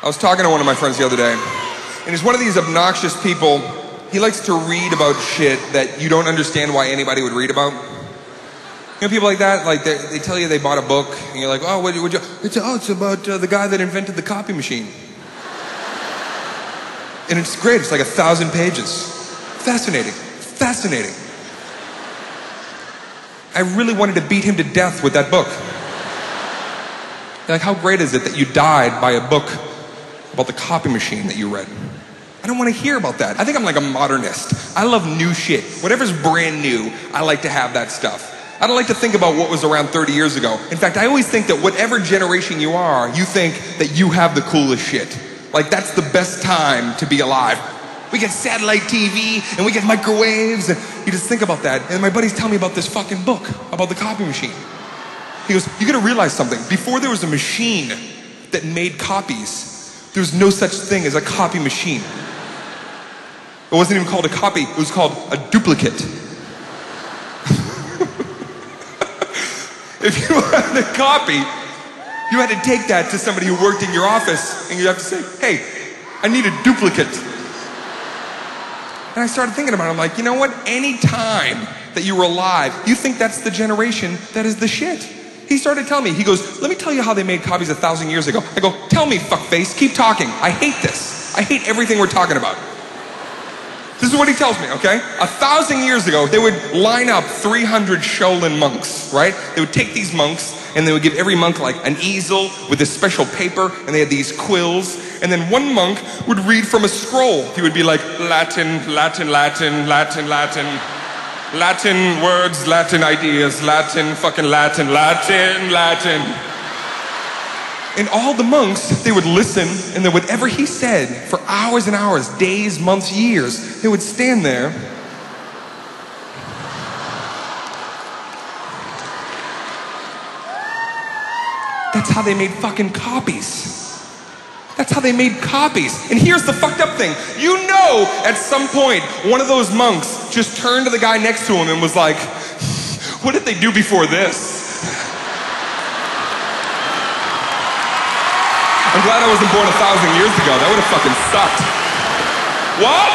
I was talking to one of my friends the other day, and he's one of these obnoxious people. He likes to read about shit that you don't understand why anybody would read about. You know, people like that, like they tell you they bought a book, and you're like, oh, it's about the guy that invented the copy machine. And it's great, it's like 1,000 pages. Fascinating, fascinating. I really wanted to beat him to death with that book. Like, how great is it that you died by a book about the copy machine that you read? I don't want to hear about that. I think I'm like a modernist. I love new shit. Whatever's brand new, I like to have that stuff. I don't like to think about what was around 30 years ago. In fact, I always think that whatever generation you are, you think that you have the coolest shit. Like, that's the best time to be alive. We get satellite TV, and we get microwaves, and you just think about that. And my buddy's telling me about this fucking book, about the copy machine. He goes, you gotta realize something. Before there was a machine that made copies, there was no such thing as a copy machine. It wasn't even called a copy, it was called a duplicate. If you wanted a copy, you had to take that to somebody who worked in your office, and you have to say, hey, I need a duplicate. And I started thinking about it, I'm like, you know what? Any time that you were alive, you think that's the generation that is the shit. He started telling me, he goes, let me tell you how they made copies 1,000 years ago. I go, tell me, fuckface, keep talking. I hate this. I hate everything we're talking about. This is what he tells me, okay? 1,000 years ago, they would line up 300 Shaolin monks, right? They would take these monks, and they would give every monk like an easel with this special paper, and they had these quills, and then one monk would read from a scroll. He would be like, Latin, Latin, Latin, Latin, Latin, Latin words, Latin ideas, Latin, fucking Latin, Latin, Latin. And all the monks, they would listen, and then whatever he said for hours and hours, days, months, years, they would stand there. That's how they made fucking copies. That's how they made copies. And here's the fucked up thing. You know, at some point, one of those monks just turned to the guy next to him and was like, what did they do before this? I'm glad I wasn't born 1,000 years ago. That would have fucking sucked. What?